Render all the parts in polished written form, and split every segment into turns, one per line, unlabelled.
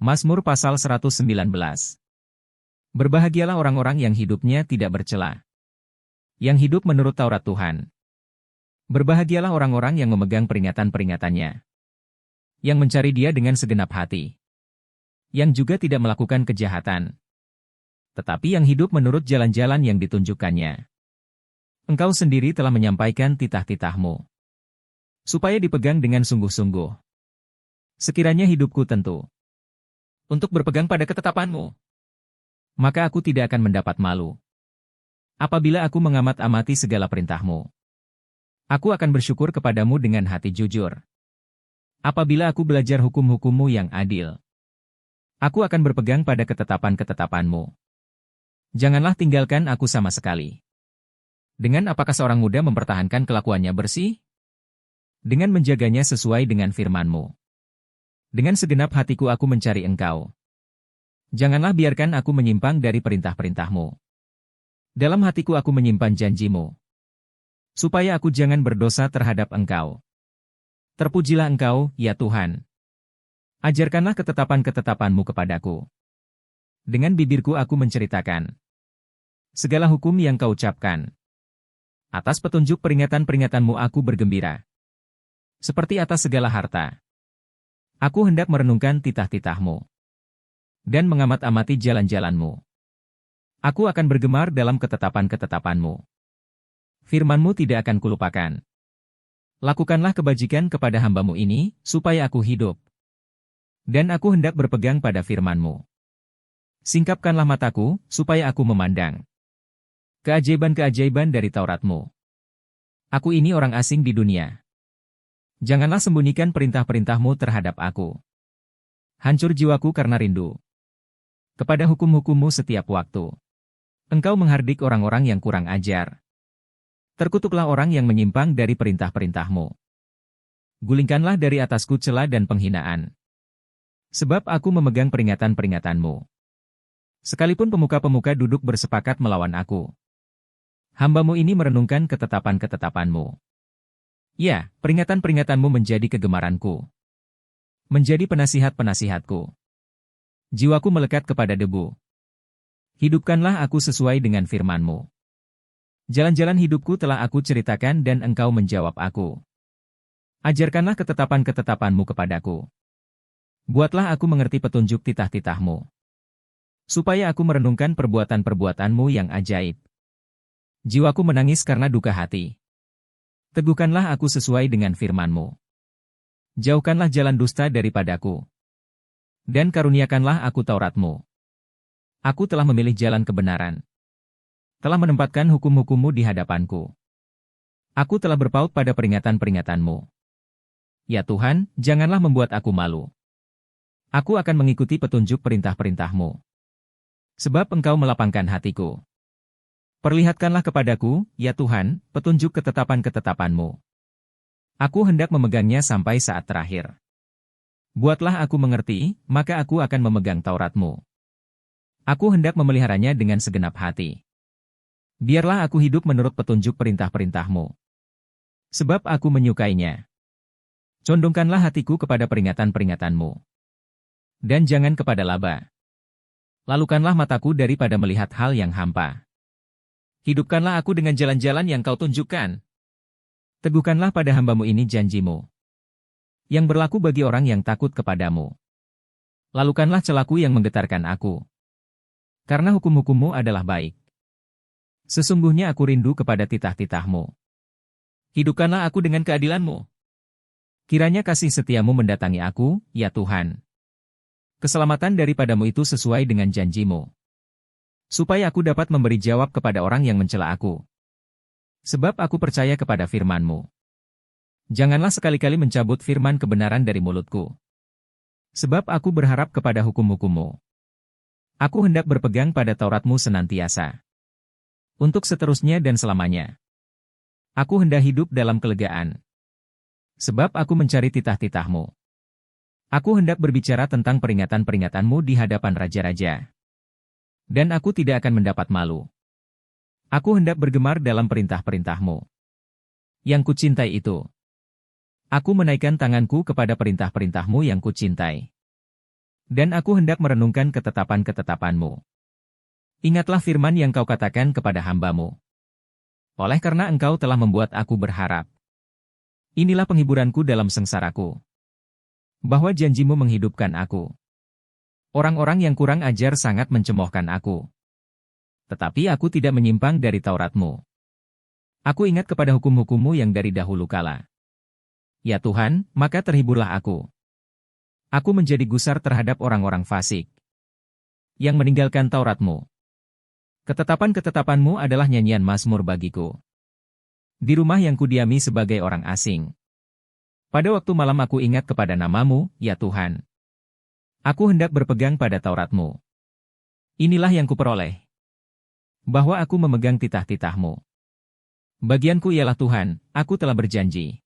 Mazmur pasal 119. Berbahagialah orang-orang yang hidupnya tidak bercela, yang hidup menurut Taurat Tuhan. Berbahagialah orang-orang yang memegang peringatan-peringatannya, yang mencari Dia dengan segenap hati, yang juga tidak melakukan kejahatan, tetapi yang hidup menurut jalan-jalan yang ditunjukkannya. Engkau sendiri telah menyampaikan titah-titahmu, supaya dipegang dengan sungguh-sungguh. Sekiranya hidupku tentu untuk berpegang pada ketetapanmu, maka aku tidak akan mendapat malu. Apabila aku mengamat-amati segala perintahmu, aku akan bersyukur kepadamu dengan hati jujur. Apabila aku belajar hukum-hukummu yang adil, aku akan berpegang pada ketetapan-ketetapanmu. Janganlah tinggalkan aku sama sekali. Dengan apakah seorang muda mempertahankan kelakuannya bersih? Dengan menjaganya sesuai dengan firman-Mu. Dengan segenap hatiku aku mencari Engkau. Janganlah biarkan aku menyimpang dari perintah-perintah-Mu. Dalam hatiku aku menyimpan janji-Mu, supaya aku jangan berdosa terhadap Engkau. Terpujilah Engkau, ya Tuhan. Ajarkanlah ketetapan-ketetapan-Mu kepadaku. Dengan bibirku aku menceritakan segala hukum yang Kau ucapkan. Atas petunjuk peringatan-peringatan-Mu aku bergembira, seperti atas segala harta. Aku hendak merenungkan titah-titah-Mu dan mengamat-amati jalan-jalan-Mu. Aku akan bergemar dalam ketetapan-ketetapan-Mu. Firman-Mu tidak akan kulupakan. Lakukanlah kebajikan kepada hamba-Mu ini, supaya aku hidup. Dan aku hendak berpegang pada firman-Mu. Singkapkanlah mataku, supaya aku memandang keajaiban-keajaiban dari Taurat-Mu. Aku ini orang asing di dunia. Janganlah sembunyikan perintah-perintah-Mu terhadap aku. Hancur jiwaku karena rindu kepada hukum-hukum-Mu setiap waktu. Engkau menghardik orang-orang yang kurang ajar. Terkutuklah orang yang menyimpang dari perintah-perintah-Mu. Gulingkanlah dari atasku cela dan penghinaan. Sebab aku memegang peringatan-peringatan-Mu. Sekalipun pemuka-pemuka duduk bersepakat melawan aku, hamba-Mu ini merenungkan ketetapan-ketetapan-Mu. Ya, peringatan-peringatan-Mu menjadi kegemaranku, menjadi penasihat-penasihatku. Jiwaku melekat kepada debu. Hidupkanlah aku sesuai dengan firman-Mu. Jalan-jalan hidupku telah aku ceritakan dan Engkau menjawab aku. Ajarkanlah ketetapan-ketetapan-Mu kepadaku. Buatlah aku mengerti petunjuk titah-titah-Mu, supaya aku merenungkan perbuatan-perbuatan-Mu yang ajaib. Jiwaku menangis karena duka hati. Teguhkanlah aku sesuai dengan firman-Mu. Jauhkanlah jalan dusta daripadaku. Dan karuniakanlah aku Taurat-Mu. Aku telah memilih jalan kebenaran. Telah menempatkan hukum-hukum-Mu di hadapanku. Aku telah berpaut pada peringatan-peringatan-Mu. Ya Tuhan, janganlah membuat aku malu. Aku akan mengikuti petunjuk perintah-perintah-Mu. Sebab Engkau melapangkan hatiku. Perlihatkanlah kepadaku, ya Tuhan, petunjuk ketetapan-ketetapan-Mu. Aku hendak memegangnya sampai saat terakhir. Buatlah aku mengerti, maka aku akan memegang Taurat-Mu. Aku hendak memeliharanya dengan segenap hati. Biarlah aku hidup menurut petunjuk perintah-perintah-Mu. Sebab aku menyukainya. Condongkanlah hatiku kepada peringatan-peringatan-Mu. Dan jangan kepada laba. Lalukanlah mataku daripada melihat hal yang hampa. Hidupkanlah aku dengan jalan-jalan yang Kau tunjukkan. Teguhkanlah pada hamba-Mu ini janji-Mu, yang berlaku bagi orang yang takut kepadamu. Lalukanlah celaku yang menggetarkan aku. Karena hukum-hukum-Mu adalah baik. Sesungguhnya aku rindu kepada titah-titah-Mu. Hidupkanlah aku dengan keadilan-Mu. Kiranya kasih setia-Mu mendatangi aku, ya Tuhan. Keselamatan daripadamu itu sesuai dengan janji-Mu. Supaya aku dapat memberi jawab kepada orang yang mencela aku. Sebab aku percaya kepada firman-Mu. Janganlah sekali-kali mencabut firman kebenaran dari mulutku. Sebab aku berharap kepada hukum-hukum-Mu. Aku hendak berpegang pada Taurat-Mu senantiasa. Untuk seterusnya dan selamanya. Aku hendak hidup dalam kelegaan. Sebab aku mencari titah-titah-Mu. Aku hendak berbicara tentang peringatan-peringatan-Mu di hadapan raja-raja. Dan aku tidak akan mendapat malu. Aku hendak bergemar dalam perintah-perintah-Mu. Yang kucintai itu. Aku menaikkan tanganku kepada perintah-perintah-Mu yang kucintai. Dan aku hendak merenungkan ketetapan-ketetapan-Mu. Ingatlah firman yang Kau katakan kepada hamba-Mu. Oleh karena Engkau telah membuat aku berharap. Inilah penghiburanku dalam sengsaraku. Bahwa janji-Mu menghidupkan aku. Orang-orang yang kurang ajar sangat mencemoohkan aku. Tetapi aku tidak menyimpang dari Taurat-Mu. Aku ingat kepada hukum-hukum-Mu yang dari dahulu kala. Ya Tuhan, maka terhiburlah aku. Aku menjadi gusar terhadap orang-orang fasik yang meninggalkan Taurat-Mu. Ketetapan-ketetapan-Mu adalah nyanyian mazmur bagiku. Di rumah yang kudiami sebagai orang asing. Pada waktu malam aku ingat kepada nama-Mu, ya Tuhan. Aku hendak berpegang pada Taurat-Mu. Inilah yang kuperoleh. Bahwa aku memegang titah-titah-Mu. Bagianku ialah Tuhan, aku telah berjanji.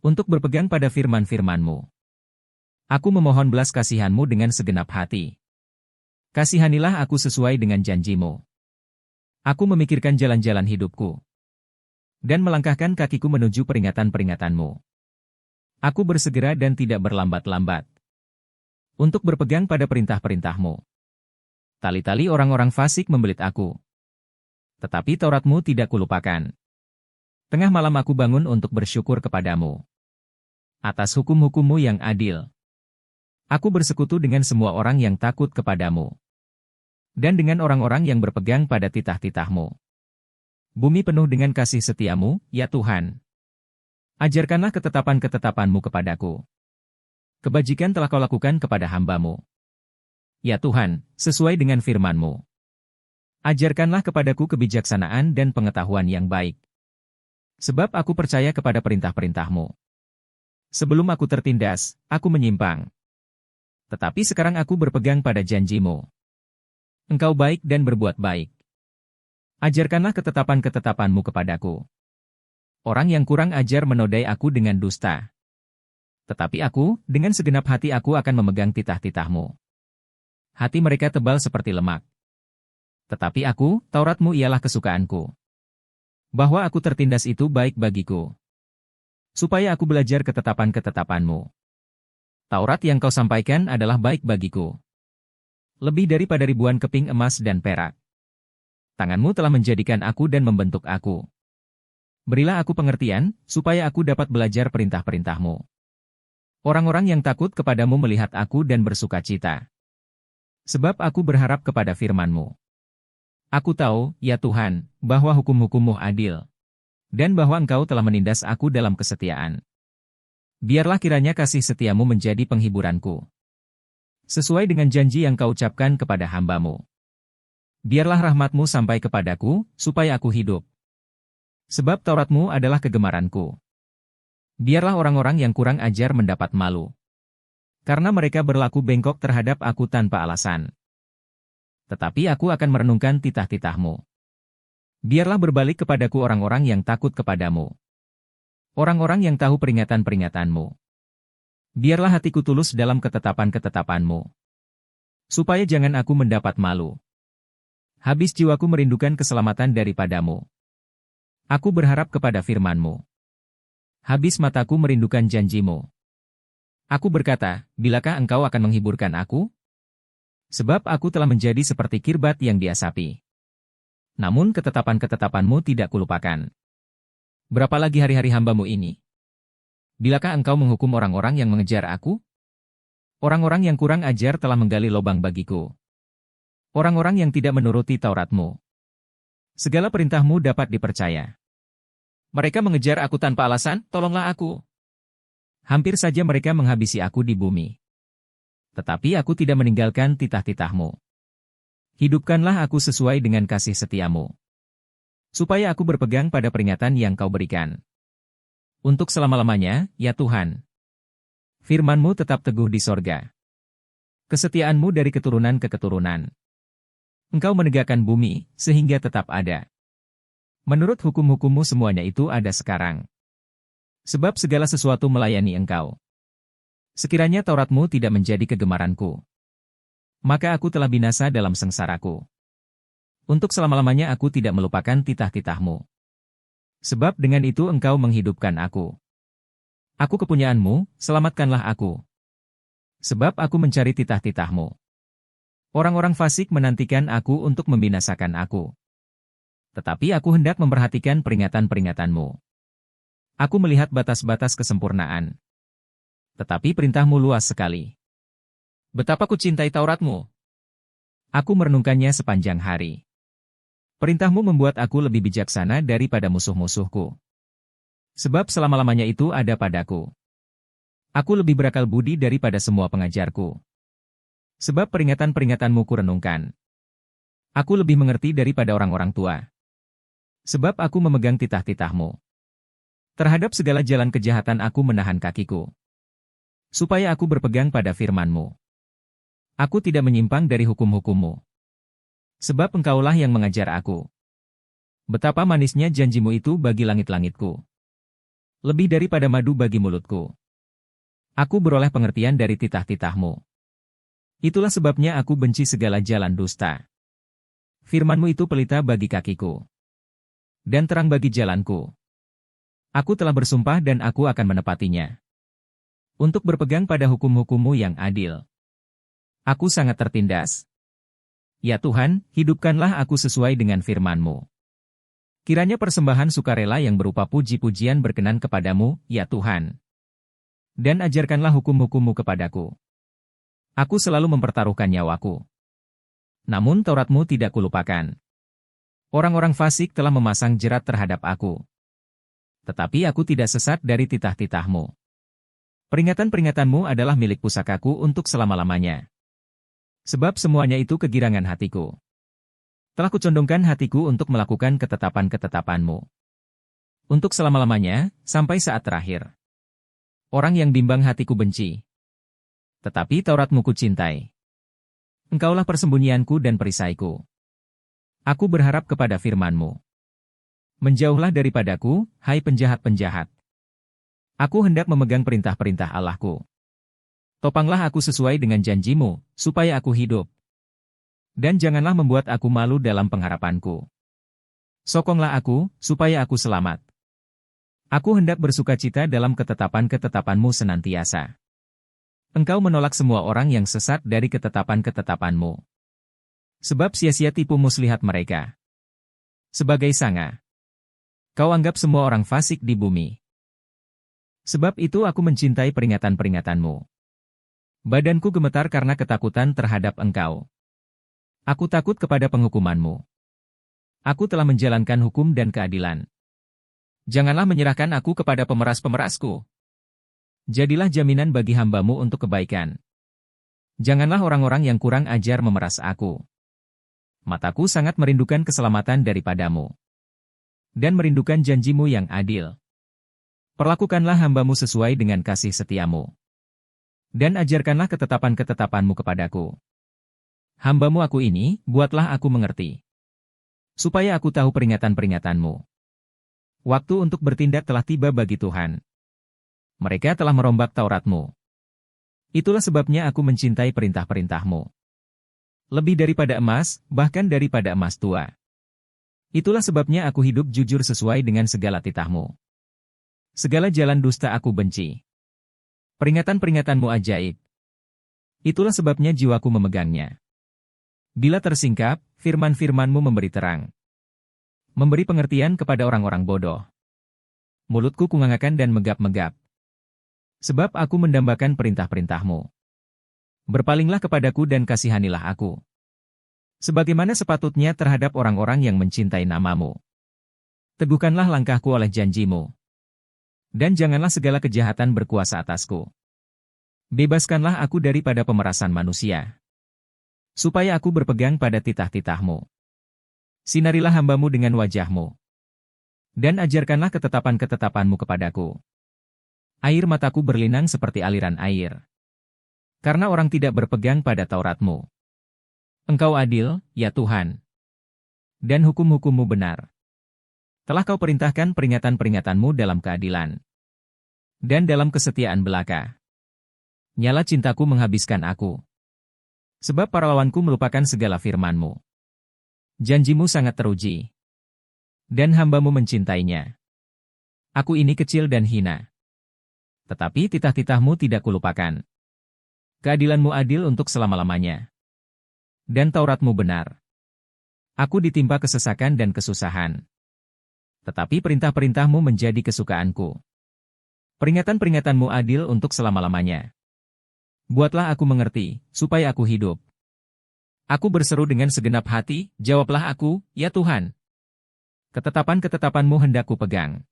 Untuk berpegang pada firman-firman-Mu. Aku memohon belas kasihan-Mu dengan segenap hati. Kasihanilah aku sesuai dengan janji-Mu. Aku memikirkan jalan-jalan hidupku. Dan melangkahkan kakiku menuju peringatan-peringatan-Mu. Aku bersegera dan tidak berlambat-lambat. Untuk berpegang pada perintah-perintah-Mu. Tali-tali orang-orang fasik membelit aku. Tetapi Taurat-Mu tidak kulupakan. Tengah malam aku bangun untuk bersyukur kepada-Mu. Atas hukum-hukum-Mu yang adil. Aku bersekutu dengan semua orang yang takut kepada-Mu. Dan dengan orang-orang yang berpegang pada titah-titah-Mu. Bumi penuh dengan kasih setia-Mu, ya Tuhan. Ajarkanlah ketetapan-ketetapan-Mu kepadaku. Kebajikan telah Kau lakukan kepada hamba-Mu. Ya Tuhan, sesuai dengan firman-Mu. Ajarkanlah kepadaku kebijaksanaan dan pengetahuan yang baik. Sebab aku percaya kepada perintah-perintah-Mu. Sebelum aku tertindas, aku menyimpang. Tetapi sekarang aku berpegang pada janji-Mu. Engkau baik dan berbuat baik. Ajarkanlah ketetapan-ketetapan-Mu kepadaku. Orang yang kurang ajar menodai aku dengan dusta. Tetapi aku, dengan segenap hati aku akan memegang titah-titah-Mu. Hati mereka tebal seperti lemak. Tetapi aku, Taurat-Mu ialah kesukaanku. Bahwa aku tertindas itu baik bagiku. Supaya aku belajar ketetapan-ketetapan-Mu. Taurat yang Kau sampaikan adalah baik bagiku. Lebih daripada ribuan keping emas dan perak. Tangan-Mu telah menjadikan aku dan membentuk aku. Berilah aku pengertian, supaya aku dapat belajar perintah-perintah-Mu. Orang-orang yang takut kepada-Mu melihat aku dan bersuka cita. Sebab aku berharap kepada firman-Mu. Aku tahu, ya Tuhan, bahwa hukum-hukum-Mu adil. Dan bahwa Engkau telah menindas aku dalam kesetiaan. Biarlah kiranya kasih setia-Mu menjadi penghiburanku. Sesuai dengan janji yang Kau ucapkan kepada hamba-Mu. Biarlah rahmat-Mu sampai kepadaku, supaya aku hidup. Sebab Taurat-Mu adalah kegemaranku. Biarlah orang-orang yang kurang ajar mendapat malu. Karena mereka berlaku bengkok terhadap aku tanpa alasan. Tetapi aku akan merenungkan titah-titah-Mu. Biarlah berbalik kepadaku orang-orang yang takut kepada-Mu. Orang-orang yang tahu peringatan-peringatan-Mu. Biarlah hatiku tulus dalam ketetapan-ketetapan-Mu. Supaya jangan aku mendapat malu. Habis jiwaku merindukan keselamatan daripada-Mu. Aku berharap kepada firman-Mu. Habis mataku merindukan janji-Mu. Aku berkata, bilakah Engkau akan menghiburkan aku? Sebab aku telah menjadi seperti kirbat yang diasapi. Namun ketetapan-ketetapan-Mu tidak kulupakan. Berapa lagi hari-hari hamba-Mu ini? Bilakah Engkau menghukum orang-orang yang mengejar aku? Orang-orang yang kurang ajar telah menggali lubang bagiku. Orang-orang yang tidak menuruti Taurat-Mu. Segala perintah-Mu dapat dipercaya. Mereka mengejar aku tanpa alasan, tolonglah aku. Hampir saja mereka menghabisi aku di bumi. Tetapi aku tidak meninggalkan titah-titah-Mu. Hidupkanlah aku sesuai dengan kasih setia-Mu. Supaya aku berpegang pada peringatan yang Kau berikan. Untuk selama-lamanya, ya Tuhan. Firman-Mu tetap teguh di sorga. Kesetiaan-Mu dari keturunan ke keturunan. Engkau menegakkan bumi, sehingga tetap ada. Menurut hukum-hukum-Mu semuanya itu ada sekarang. Sebab segala sesuatu melayani Engkau. Sekiranya Taurat-Mu tidak menjadi kegemaranku. Maka aku telah binasa dalam sengsaraku. Untuk selama-lamanya aku tidak melupakan titah-titah-Mu. Sebab dengan itu Engkau menghidupkan aku. Aku kepunyaan-Mu, selamatkanlah aku. Sebab aku mencari titah-titahmu. Orang-orang fasik menantikan aku untuk membinasakan aku. Tetapi aku hendak memperhatikan peringatan-peringatanmu. Aku melihat batas-batas kesempurnaan. Tetapi perintahmu luas sekali. Betapa ku cintai Tauratmu. Aku merenungkannya sepanjang hari. Perintahmu membuat aku lebih bijaksana daripada musuh-musuhku. Sebab selama-lamanya itu ada padaku. Aku lebih berakal budi daripada semua pengajarku. Sebab peringatan-peringatanmu kurenungkan. Aku lebih mengerti daripada orang-orang tua. Sebab aku memegang titah-titahmu. Terhadap segala jalan kejahatan aku menahan kakiku. Supaya aku berpegang pada firman-Mu. Aku tidak menyimpang dari hukum-hukum-Mu. Sebab Engkaulah yang mengajar aku. Betapa manisnya janjimu itu bagi langit-langitku. Lebih daripada madu bagi mulutku. Aku beroleh pengertian dari titah-titahmu. Itulah sebabnya aku benci segala jalan dusta. Firman-Mu itu pelita bagi kakiku. Dan terang bagi jalanku. Aku telah bersumpah dan aku akan menepatinya. Untuk berpegang pada hukum-hukum-Mu yang adil. Aku sangat tertindas. Ya Tuhan, hidupkanlah aku sesuai dengan firman-Mu. Kiranya persembahan sukarela yang berupa puji-pujian berkenan kepadamu, ya Tuhan. Dan ajarkanlah hukum-hukum-Mu kepadaku. Aku selalu mempertaruhkan nyawaku. Namun Taurat-Mu tidak kulupakan. Orang-orang fasik telah memasang jerat terhadap aku. Tetapi aku tidak sesat dari titah-titah-Mu. Peringatan-peringatanmu adalah milik pusakaku untuk selama-lamanya. Sebab semuanya itu kegirangan hatiku. Telah kucondongkan hatiku untuk melakukan ketetapan-ketetapan-Mu. Untuk selama-lamanya, sampai saat terakhir. Orang yang bimbang hatiku benci. Tetapi Taurat-Mu kucintai. Engkaulah persembunyianku dan perisaiku. Aku berharap kepada firman-Mu. Menjauhlah daripadaku, hai penjahat-penjahat. Aku hendak memegang perintah-perintah Allahku. Topanglah aku sesuai dengan janji-Mu, supaya aku hidup. Dan janganlah membuat aku malu dalam pengharapanku. Sokonglah aku, supaya aku selamat. Aku hendak bersukacita dalam ketetapan-ketetapan-Mu senantiasa. Engkau menolak semua orang yang sesat dari ketetapan-ketetapan-Mu. Sebab sia-sia tipu muslihat mereka. Sebagai sanga. Kau anggap semua orang fasik di bumi. Sebab itu aku mencintai peringatan-peringatan-Mu. Badanku gemetar karena ketakutan terhadap Engkau. Aku takut kepada penghukuman-Mu. Aku telah menjalankan hukum dan keadilan. Janganlah menyerahkan aku kepada pemeras-pemerasku. Jadilah jaminan bagi hamba-Mu untuk kebaikan. Janganlah orang-orang yang kurang ajar memeras aku. Mataku sangat merindukan keselamatan daripada-Mu. Dan merindukan janji-Mu yang adil. Perlakukanlah hamba-Mu sesuai dengan kasih setia-Mu. Dan ajarkanlah ketetapan-ketetapan-Mu kepadaku. Hamba-Mu aku ini, buatlah aku mengerti. Supaya aku tahu peringatan-peringatan-Mu. Waktu untuk bertindak telah tiba bagi Tuhan. Mereka telah merombak Taurat-Mu. Itulah sebabnya aku mencintai perintah-perintah-Mu. Lebih daripada emas, bahkan daripada emas tua. Itulah sebabnya aku hidup jujur sesuai dengan segala titah-Mu. Segala jalan dusta aku benci. Peringatan-peringatan-Mu ajaib. Itulah sebabnya jiwaku memegangnya. Bila tersingkap, firman-firman-Mu memberi terang. Memberi pengertian kepada orang-orang bodoh. Mulutku kungangakan dan megap-megap. Sebab aku mendambakan perintah-perintah-Mu. Berpalinglah kepadaku dan kasihanilah aku. Sebagaimana sepatutnya terhadap orang-orang yang mencintai nama-Mu. Teguhkanlah langkahku oleh janji-Mu. Dan janganlah segala kejahatan berkuasa atasku. Bebaskanlah aku daripada pemerasan manusia. Supaya aku berpegang pada titah-titah-Mu. Sinarilah hamba-Mu dengan wajah-Mu. Dan ajarkanlah ketetapan-ketetapan-Mu kepadaku. Air mataku berlinang seperti aliran air. Karena orang tidak berpegang pada Taurat-Mu. Engkau adil, ya Tuhan. Dan hukum-hukum-Mu benar. Telah Kau perintahkan peringatan-peringatan-Mu dalam keadilan. Dan dalam kesetiaan belaka. Nyala cintaku menghabiskan aku. Sebab para lawanku melupakan segala firman-Mu. Janji-Mu sangat teruji. Dan hamba-Mu mencintainya. Aku ini kecil dan hina. Tetapi titah-titah-Mu tidak kulupakan. Keadilanmu adil untuk selama-lamanya. Dan Tauratmu benar. Aku ditimpa kesesakan dan kesusahan. Tetapi perintah-perintahmu menjadi kesukaanku. Peringatan-peringatanmu adil untuk selama-lamanya. Buatlah aku mengerti, supaya aku hidup. Aku berseru dengan segenap hati, jawablah aku, ya Tuhan. Ketetapan-ketetapanmu hendak kupegang.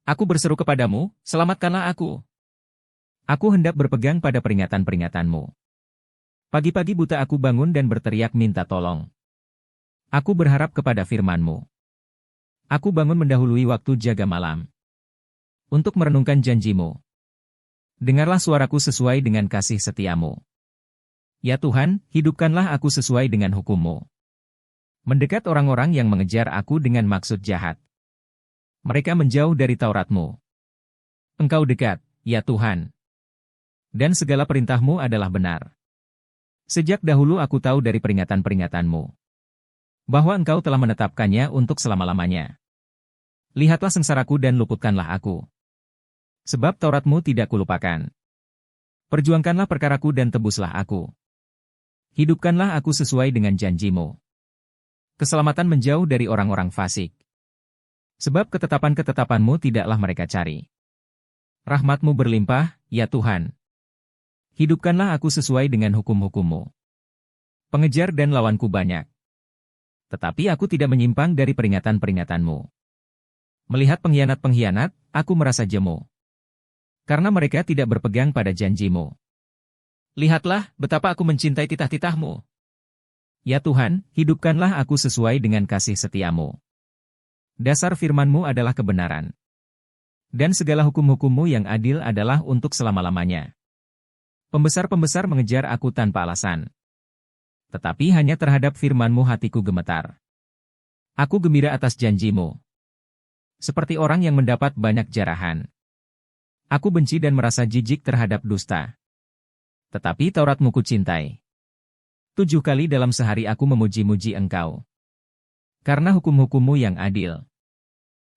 Aku berseru kepadamu, selamatkanlah aku. Aku hendak berpegang pada peringatan-peringatanmu. Pagi-pagi buta aku bangun dan berteriak minta tolong. Aku berharap kepada firman-Mu. Aku bangun mendahului waktu jaga malam. Untuk merenungkan janji-Mu. Dengarlah suaraku sesuai dengan kasih setia-Mu. Ya Tuhan, hidupkanlah aku sesuai dengan hukum-Mu. Mendekat orang-orang yang mengejar aku dengan maksud jahat. Mereka menjauh dari Taurat-Mu. Engkau dekat, ya Tuhan. Dan segala perintah-Mu adalah benar. Sejak dahulu aku tahu dari peringatan-peringatan-Mu, bahwa Engkau telah menetapkannya untuk selama-lamanya. Lihatlah sengsaraku dan luputkanlah aku. Sebab Taurat-Mu tidak kulupakan. Perjuangkanlah perkaraku dan tebuslah aku. Hidupkanlah aku sesuai dengan janji-Mu. Keselamatan menjauh dari orang-orang fasik. Sebab ketetapan-ketetapan-Mu tidaklah mereka cari. Rahmat-Mu berlimpah, ya Tuhan. Hidupkanlah aku sesuai dengan hukum-hukum-Mu. Pengejar dan lawanku banyak. Tetapi aku tidak menyimpang dari peringatan-peringatan-Mu. Melihat pengkhianat-pengkhianat, aku merasa jemu. Karena mereka tidak berpegang pada janji-Mu. Lihatlah, betapa aku mencintai titah-titah-Mu. Ya Tuhan, hidupkanlah aku sesuai dengan kasih setia-Mu. Dasar firman-Mu adalah kebenaran. Dan segala hukum-hukum-Mu yang adil adalah untuk selama-lamanya. Pembesar-pembesar mengejar aku tanpa alasan. Tetapi hanya terhadap firman-Mu hatiku gemetar. Aku gembira atas janji-Mu. Seperti orang yang mendapat banyak jarahan. Aku benci dan merasa jijik terhadap dusta. Tetapi Taurat-Mu kucintai. 7 kali dalam sehari aku memuji-muji Engkau. Karena hukum-hukum-Mu yang adil.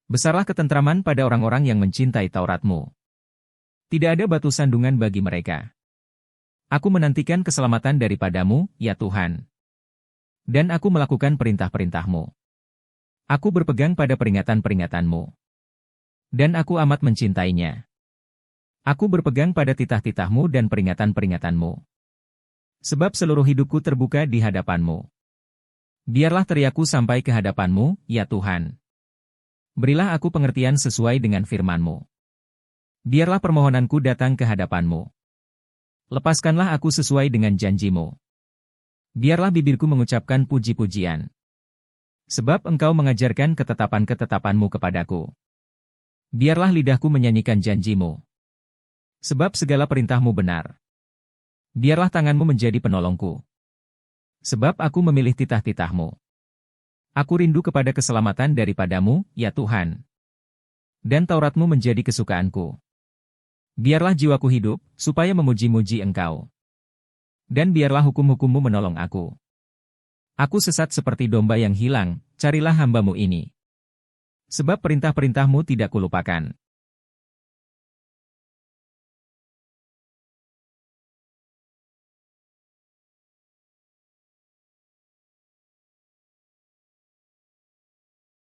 Besarlah ketentraman pada orang-orang yang mencintai Taurat-Mu. Tidak ada batu sandungan bagi mereka. Aku menantikan keselamatan daripada-Mu, ya Tuhan. Dan aku melakukan perintah-perintah-Mu. Aku berpegang pada peringatan-peringatan-Mu. Dan aku amat mencintainya. Aku berpegang pada titah-titah-Mu dan peringatan-peringatan-Mu. Sebab seluruh hidupku terbuka di hadapan-Mu. Biarlah teriakku sampai ke hadapan-Mu, ya Tuhan. Berilah aku pengertian sesuai dengan firman-Mu. Biarlah permohonanku datang ke hadapan-Mu. Lepaskanlah aku sesuai dengan janji-Mu. Biarlah bibirku mengucapkan puji-pujian. Sebab Engkau mengajarkan ketetapan-ketetapan-Mu kepadaku. Biarlah lidahku menyanyikan janji-Mu. Sebab segala perintah-Mu benar. Biarlah tangan-Mu menjadi penolongku. Sebab aku memilih titah-titah-Mu. Aku rindu kepada keselamatan daripada-Mu, ya Tuhan. Dan Taurat-Mu menjadi kesukaanku. Biarlah jiwaku hidup, supaya memuji-muji Engkau. Dan biarlah hukum-hukum-Mu menolong aku. Aku sesat seperti domba yang hilang, carilah hamba-Mu ini. Sebab perintah-perintah-Mu tidak kulupakan.